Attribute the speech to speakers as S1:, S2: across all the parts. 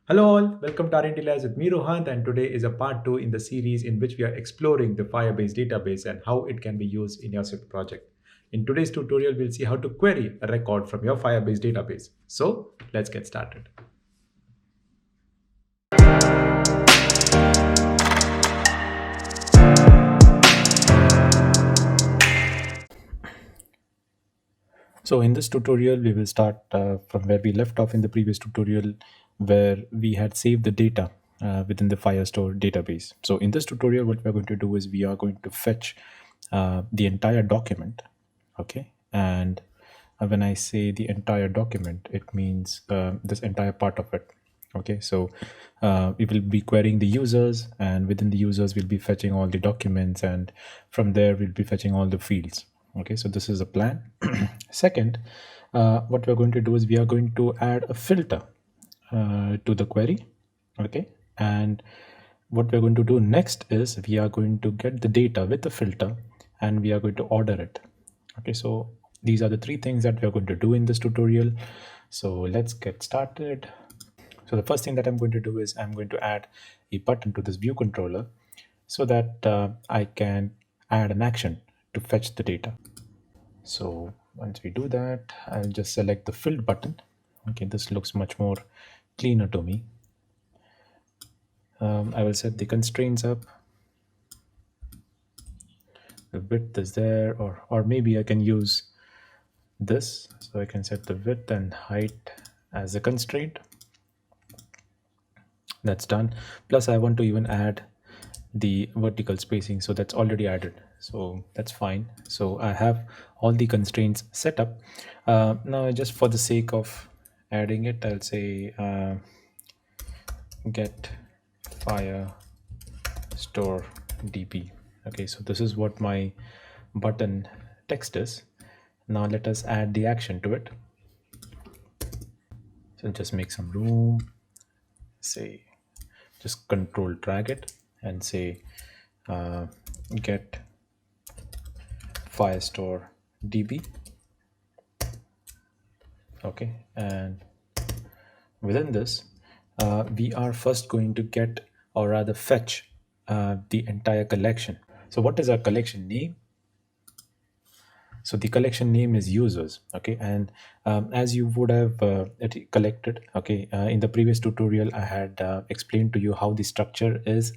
S1: Hello all, welcome to R&D Labs with me Rohan, and today is a part 2 in the series in which we are exploring the Firebase database and how it can be used in your Swift project. In today's tutorial, we'll see how to query a record from your Firebase database. So let's get started. So in this tutorial, we will start from where we left off in the previous tutorial, where we had saved the data within the Firestore database. So in this tutorial, what we're going to do is we are going to fetch the entire document, okay? And when I say the entire document, it means this entire part of it. Okay, so we will be querying the users, and within the users, we'll be fetching all the documents, and from there, we'll be fetching all the fields. Okay, so this is a plan. Second, what we're going to do is we are going to add a filter to the query. Okay, and what we're going to do next is we are going to get the data with the filter and we are going to order it. Okay, so these are the three things that we're going to do in this tutorial. So let's get started. So the first thing that I'm going to do is I'm going to add a button to this view controller so that I can add an action to fetch the data. So once we do that, I'll just select the filled button. Okay, this looks much more cleaner to me. I will set the constraints up. The width is there, or maybe I can use this. So I can set the width and height as a constraint. That's done. Plus I want to even add the vertical spacing, so that's already added, so that's fine. So I have all the constraints set up. Now just for the sake of adding it, I'll say get FireStore DB. Okay, so this is what my button text is. Now let us add the action to it. So just make some room, say just control drag it and say get FireStore DB. Okay, and within this we are first going to get, or rather fetch, the entire collection. So what is our collection name? So the collection name is users. Okay, and as you would have collected, okay, in the previous tutorial I had explained to you how the structure is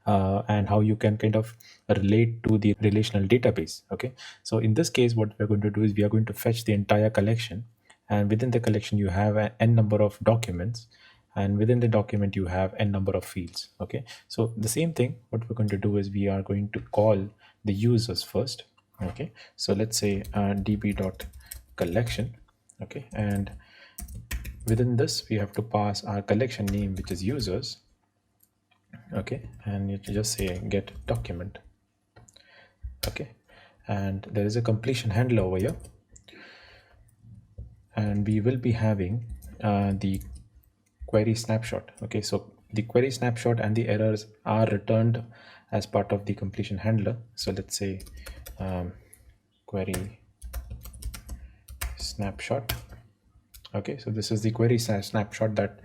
S1: and how you can kind of relate to the relational database. Okay, so in this case what we're going to do is we are going to fetch the entire collection, and within the collection you have an n number of documents, and within the document you have n number of fields. Okay, so the same thing, what we're going to do is we are going to call the users first. Okay, so let's say db.collection. Okay, and within this we have to pass our collection name, which is users. Okay, and you just say get document. Okay, and there is a completion handler over here, and we will be having the query snapshot. Okay, so the query snapshot and the errors are returned as part of the completion handler. So let's say query snapshot. Okay, so this is the query snapshot that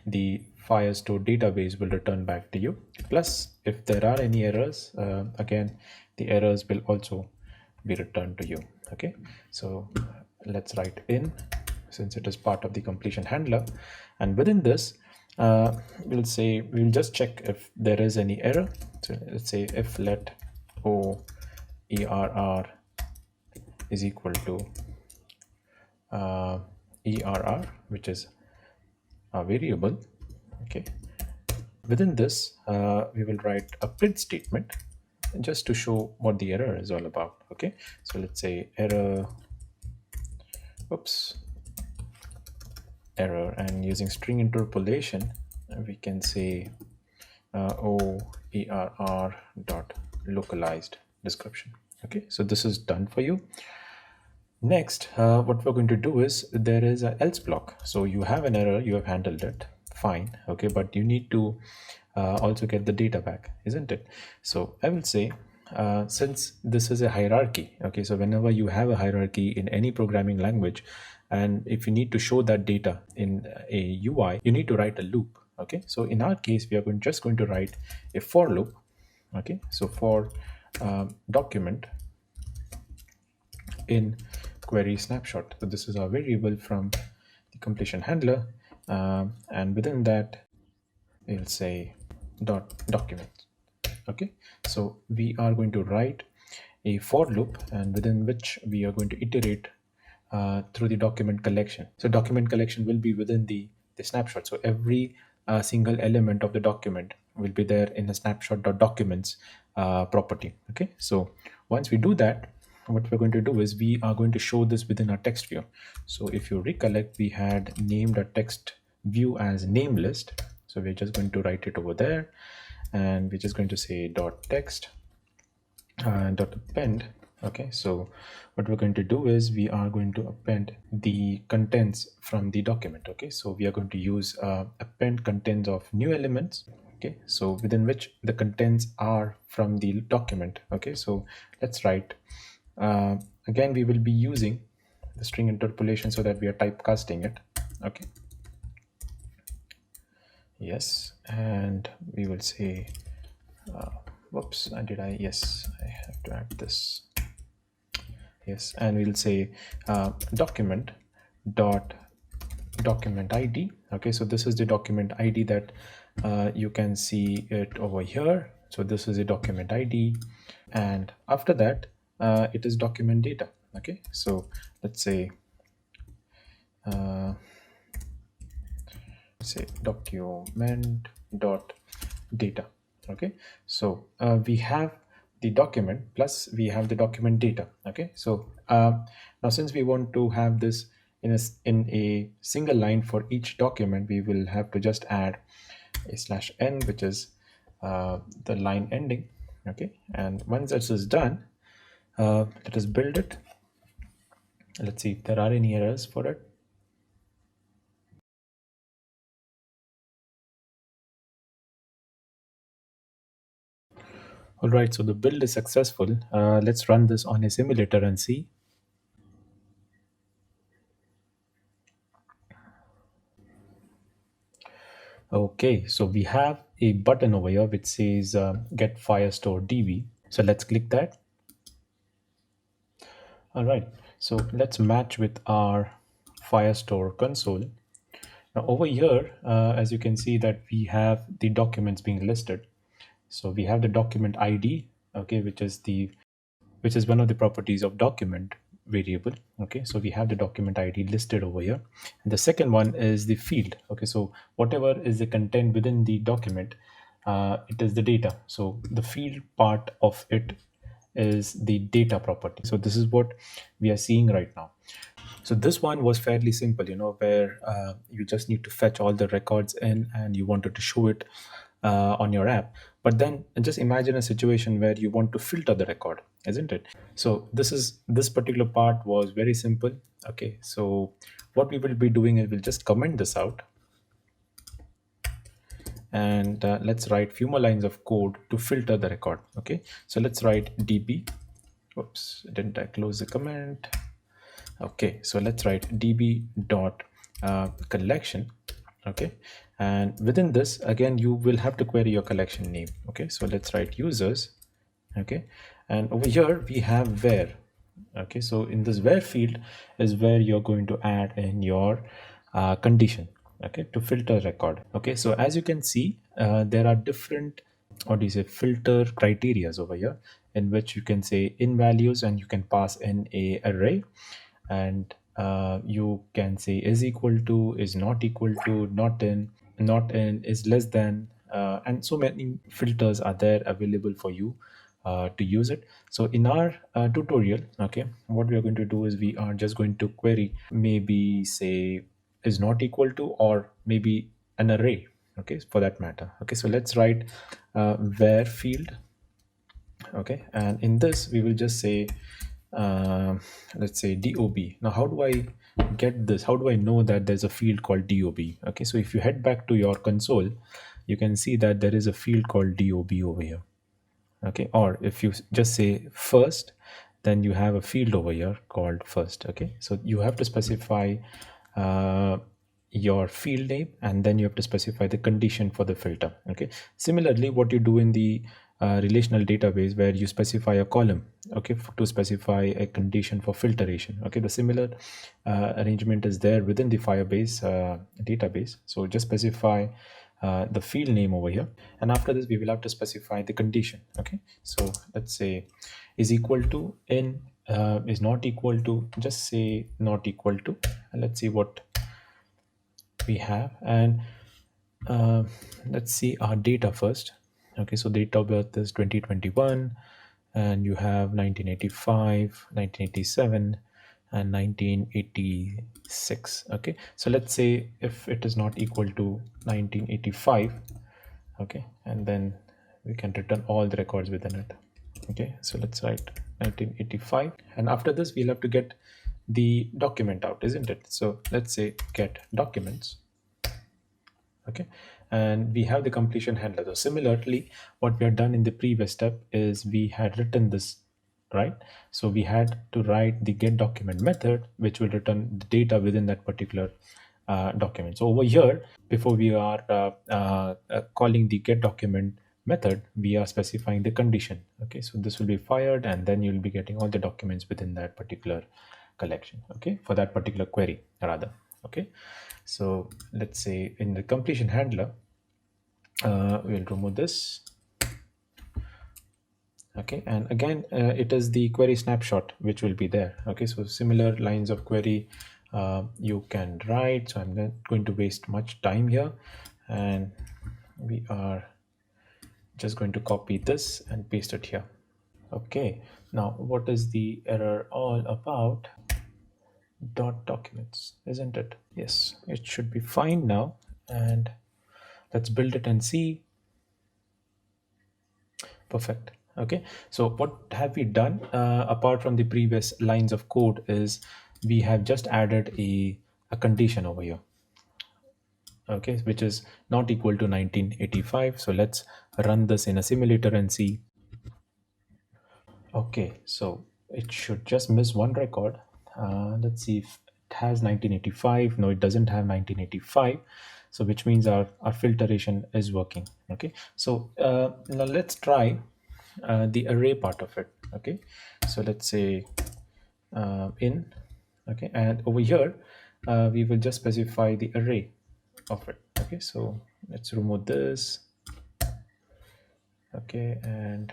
S1: the Firestore database will return back to you. Plus, if there are any errors, again, the errors will also be returned to you. Okay, so let's write in, since it is part of the completion handler, and within this we'll just check if there is any error. So let's say if let o err is equal to err, which is a variable. Okay, within this we will write a print statement just to show what the error is all about. Okay, so let's say error, error, and using string interpolation we can say OERR dot localized description. Okay, so this is done for you. Next, what we're going to do is there is an else block. So you have an error, you have handled it, fine. Okay, but you need to also get the data back, isn't it? So I will say since this is a hierarchy, okay, so whenever you have a hierarchy in any programming language, and if you need to show that data in a UI, you need to write a loop. Okay, so in our case, we are just going to write a for loop. Okay, so for document in query snapshot. So this is our variable from the completion handler, and within that, we'll say dot document. Okay, so we are going to write a for loop, and within which we are going to iterate through the document collection. So document collection will be within the snapshot. So every single element of the document will be there in the snapshot.documents property. Okay, so once we do that, what we're going to do is we are going to show this within our text view. So if you recollect, we had named our text view as name list. So we're just going to write it over there, and we're just going to say dot text dot append. Okay, so what we're going to do is we are going to append the contents from the document. Okay, so we are going to use append contents of new elements. Okay, so within which the contents are from the document. Okay, so let's write again, we will be using the string interpolation so that we are typecasting it. Okay, yes, and we will say whoops, yes, I have to add this. Yes, and we'll say document dot document ID. Okay, so this is the document ID that you can see it over here. So this is a document ID, and after that it is document data. Okay, so let's say document dot data. Okay, so we have the document plus we have the document data. Okay, so now since we want to have this in a single line for each document, we will have to just add a /n, which is the line ending. Okay, and once this is done, let us build it. Let's see if there are any errors for it. All right, so the build is successful. Let's run this on a simulator and see. Okay, so we have a button over here which says get Firestore DB. So let's click that. All right, so let's match with our Firestore console. Now over here, as you can see that we have the documents being listed. So we have the document ID, okay, which is one of the properties of document variable. Okay, so we have the document ID listed over here, and the second one is the field. Okay, so whatever is the content within the document, it is the data. So the field part of it is the data property. So this is what we are seeing right now. So this one was fairly simple, where you just need to fetch all the records in and you wanted to show it on your app. But then just imagine a situation where you want to filter the record, isn't it? So this particular part was very simple. Okay, so what we will be doing is we'll just comment this out, and let's write few more lines of code to filter the record. Okay, so let's write db. Whoops, didn't I close the comment? Okay, so let's write db dot collection. Okay, and within this again you will have to query your collection name. Okay, so let's write users. Okay, and over here we have where. Okay, so in this where field is where you're going to add in your condition, okay, to filter record. Okay, so as you can see, there are different, what do you say, filter criterias over here, in which you can say in values and you can pass in a array, and you can say is equal to, is not equal to, not in, is less than, and so many filters are there available for you to use it. So in our tutorial, okay, what we are going to do is we are just going to query, maybe say is not equal to, or maybe an array, okay, for that matter. Okay, so let's write where field. Okay, and in this we will just say let's say dob. Now how do I get this? How do I know that there's a field called dob? Okay, so if you head back to your console, you can see that there is a field called dob over here. Okay, or if you just say first, then you have a field over here called first. Okay, so you have to specify your field name, and then you have to specify the condition for the filter. Okay, similarly what you do in the relational database, where you specify a column, okay, to specify a condition for filtration. Okay, the similar arrangement is there within the Firebase database. So just specify the field name over here, and after this we will have to specify the condition. Okay, so let's say is equal to in is not equal to, just say not equal to, and let's see what we have. And let's see our data first. Okay, so date of birth is 2021, and you have 1985, 1987, and 1986. Okay, so let's say if it is not equal to 1985, okay, and then we can return all the records within it. Okay, so let's write 1985, and after this we'll have to get the document out, isn't it? So let's say get documents. Okay, and we have the completion handler. So similarly, what we had done in the previous step is we had written this, right? So we had to write the get document method, which will return the data within that particular document. So over here, before we are calling the get document method, we are specifying the condition. Okay, so this will be fired, and then you'll be getting all the documents within that particular collection. Okay, for that particular query rather. Okay, so let's say in the completion handler, we'll remove this. Okay, and again it is the query snapshot which will be there. Okay, so similar lines of query you can write. So I'm not going to waste much time here, and we are just going to copy this and paste it here. Okay, now what is the error all about? Dot documents, isn't it? Yes, it should be fine now, and let's build it and see. Perfect. Okay, so what have we done apart from the previous lines of code is we have just added a condition over here, okay, which is not equal to 1985. So let's run this in a simulator and see. Okay, so it should just miss one record. Let's see if it has 1985. No, it doesn't have 1985. So which means our filtration is working. Okay, so now let's try the array part of it. Okay, so let's say in, okay, and over here we will just specify the array of it. Okay, so let's remove this. Okay, and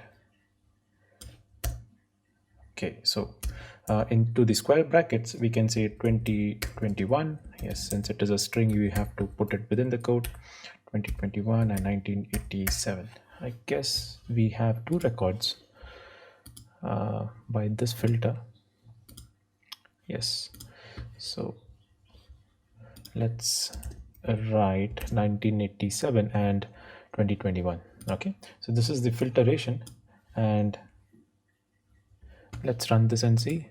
S1: okay, so into the square brackets we can say 2021. Yes, since it is a string, you have to put it within the code. 2021 and 1987. I guess we have two records by this filter. Yes, so let's write 1987 and 2021. Okay, so this is the filtration, and let's run this and see.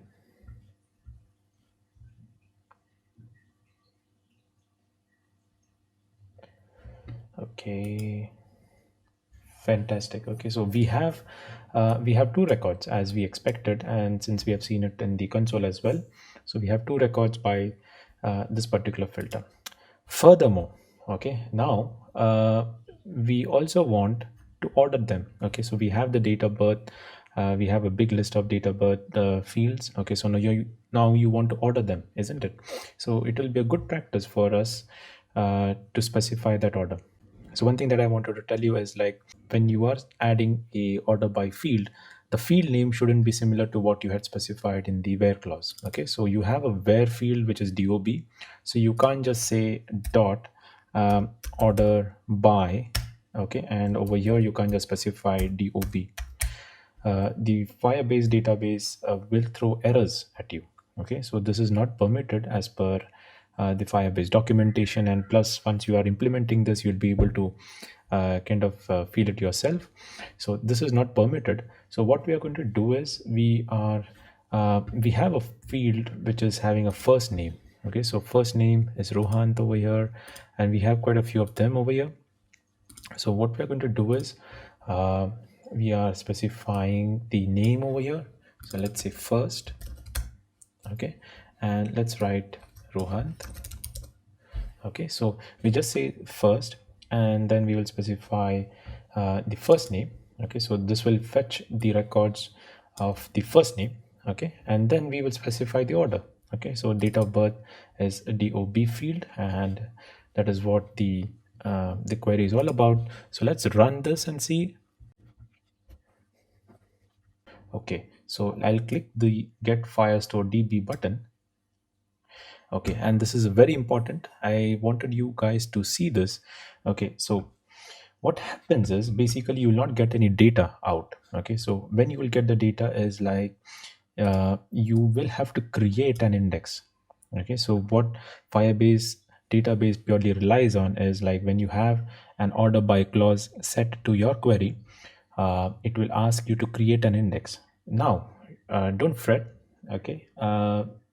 S1: Okay, fantastic. Okay, so we have two records as we expected, and since we have seen it in the console as well, so we have two records by this particular filter. Furthermore, okay, now we also want to order them. Okay, so we have the date of birth, we have a big list of date of birth fields. Okay, so now you want to order them, isn't it? So it will be a good practice for us to specify that order. So one thing that I wanted to tell you is, like, when you are adding a order by field, the field name shouldn't be similar to what you had specified in the where clause. Okay, so you have a where field which is dob, so you can't just say dot order by. Okay, and over here you can't just specify dob. The Firebase database will throw errors at you. Okay, so this is not permitted as per the Firebase documentation, and plus once you are implementing this, you'll be able to kind of feel it yourself. So this is not permitted. So what we are going to do is we have a field which is having a first name. Okay, so first name is Rohant over here, and we have quite a few of them over here. So what we're going to do is we are specifying the name over here. So let's say first. Okay, and let's write Rohant. Okay, so we just say first, and then we will specify the first name. Okay, so this will fetch the records of the first name. Okay, and then we will specify the order. Okay, so date of birth is a DOB field, and that is what the query is all about. So let's run this and see. Okay, so I'll click the get Firestore DB button. Okay, and this is very important. I wanted you guys to see this. Okay, so what happens is basically you will not get any data out. Okay, so when you will get the data is like you will have to create an index. Okay, so what Firebase database purely relies on is like when you have an order by clause set to your query, it will ask you to create an index. Now don't fret. Okay,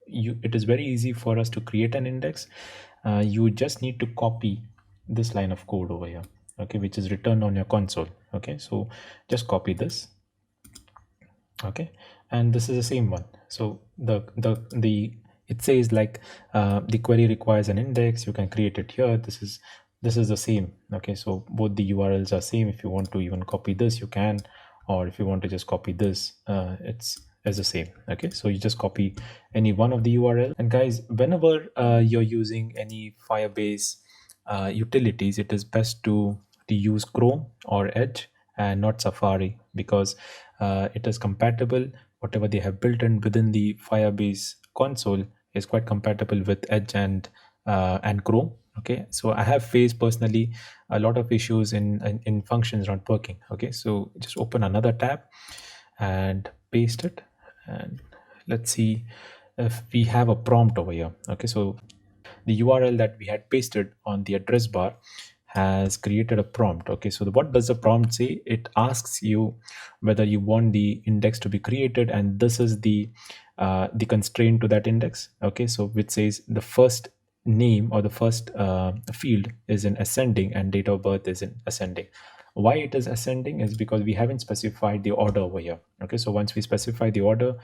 S1: it is very easy for us to create an index. You just need to copy this line of code over here, okay, which is written on your console. Okay, so just copy this. Okay, and this is the same one. So the it says like the query requires an index. You can create it here. This is the same. Okay, so both the URLs are same. If you want to even copy this, you can, or if you want to just copy this, it's the same. Okay, so you just copy any one of the URL. And guys, whenever you're using any Firebase utilities, it is best to use Chrome or Edge and not Safari, because it is compatible. Whatever they have built in within the Firebase console is quite compatible with Edge and Chrome. Okay, so I have faced personally a lot of issues in functions not working. Okay, so just open another tab and paste it, and let's see if we have a prompt over here. Okay, so the URL that we had pasted on the address bar has created a prompt. Okay, so what does the prompt say? It asks you whether you want the index to be created, and this is the constraint to that index. Okay, so which says the first name or the first field is in ascending and date of birth is in ascending. Why it is ascending is because we haven't specified the order over here. Okay, so once we specify the order,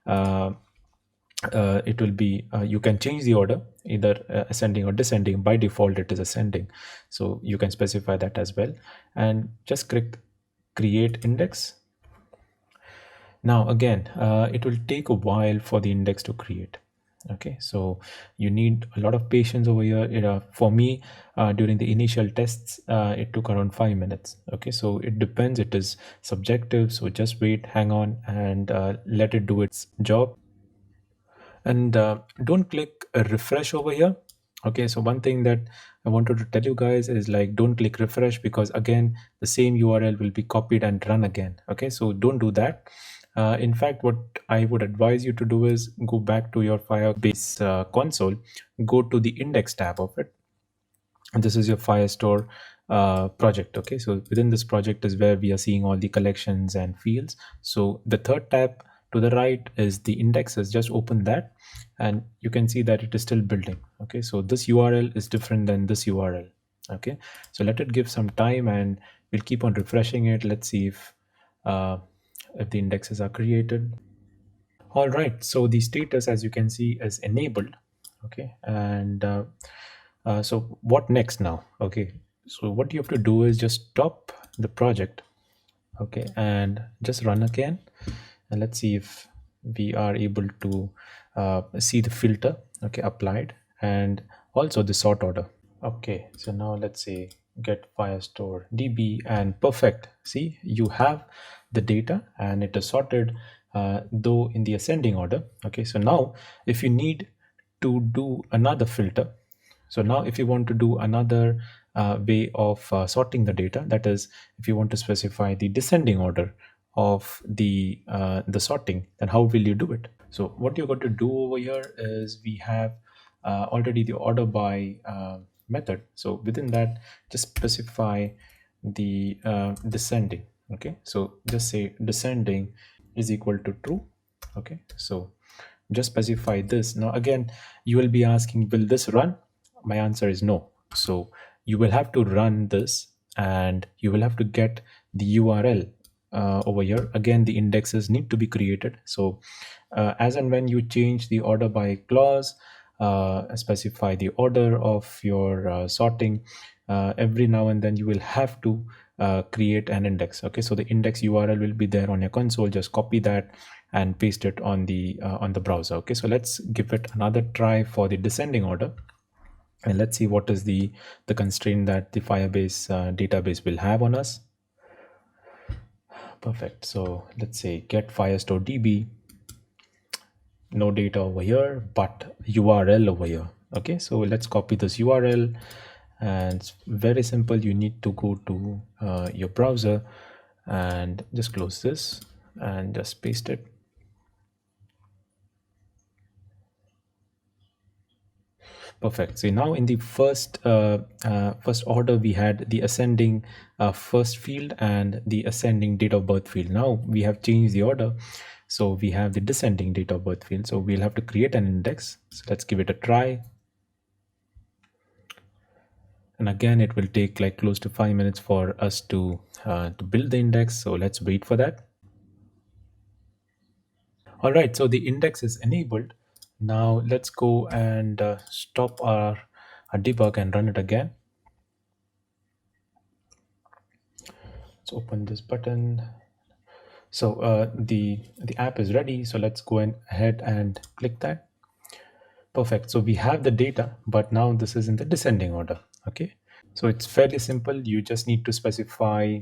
S1: it will be you can change the order either ascending or descending. By default it is ascending, so you can specify that as well, and just click create index. Now again, it will take a while for the index to create. Okay, so you need a lot of patience over here. For me, during the initial tests, it took around 5 minutes. Okay, so it depends, it is subjective, so just wait, hang on, and let it do its job. And don't click refresh over here. Okay, so one thing that I wanted to tell you guys is like don't click refresh, because again the same URL will be copied and run again. Okay, so don't do that. In fact, what I would advise you to do is go back to your Firebase console, go to the index tab of it, and this is your FireStore project. Okay, so within this project is where we are seeing all the collections and fields. So the third tab to the right is the indexes. Just open that and you can see that it is still building. Okay, so this URL is different than this URL. Okay, so let it give some time and we'll keep on refreshing it. Let's see if the indexes are created. All right, so the status, as you can see, is enabled. Okay, and so what next now? Okay, so what you have to do is just stop the project. Okay, and just run again, and let's see if we are able to see the filter. Okay, applied, and also the sort order. Okay, so now let's say get Firestore DB, and perfect. See, you have the data and it is sorted, though in the ascending order. Okay, so now if you need to do another filter, so now if you want to do another way of sorting the data, that is if you want to specify the descending order of the sorting, then how will you do it? So what you're going to do over here is we have already the order by method. So within that, just specify the descending. Okay, so just say descending is equal to true. Okay, so just specify this. Now again, you will be asking, will this run? My answer is no. So you will have to run this and you will have to get the URL over here. Again, the indexes need to be created. So as and when you change the order by clause, specify the order of your sorting. Every now and then you will have to create an index. Okay, so the index URL will be there on your console. Just copy that and paste it on the browser. Okay, so let's give it another try for the descending order, and let's see what is the constraint that the Firebase database will have on us. Perfect. So let's say get Firestore DB, no data over here, but URL over here. Okay, so let's copy this URL, and it's very simple. You need to go to your browser and just close this and just paste it. Perfect. So now in the first order, we had the ascending first field and the ascending date of birth field. Now we have changed the order, so we have the descending date of birth field. So we'll have to create an index. So let's give it a try. And again, it will take like close to 5 minutes for us to build the index. So let's wait for that. All right, so the index is enabled. Now let's go and stop our debug and run it again. Let's open this button. So the app is ready. So let's go ahead and click that. Perfect. So we have the data, but now this is in the descending order. Okay. So it's fairly simple. You just need to specify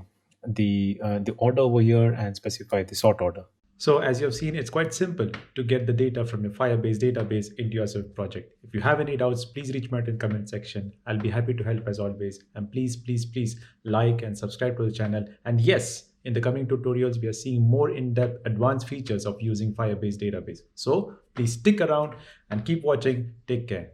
S1: the order over here and specify the sort order. So as you have seen, it's quite simple to get the data from your Firebase database into your Swift project. If you have any doubts, please reach me out in the comment section. I'll be happy to help as always. And please like and subscribe to the channel. And yes, in the coming tutorials, we are seeing more in-depth advanced features of using Firebase database. So please stick around and keep watching. Take care.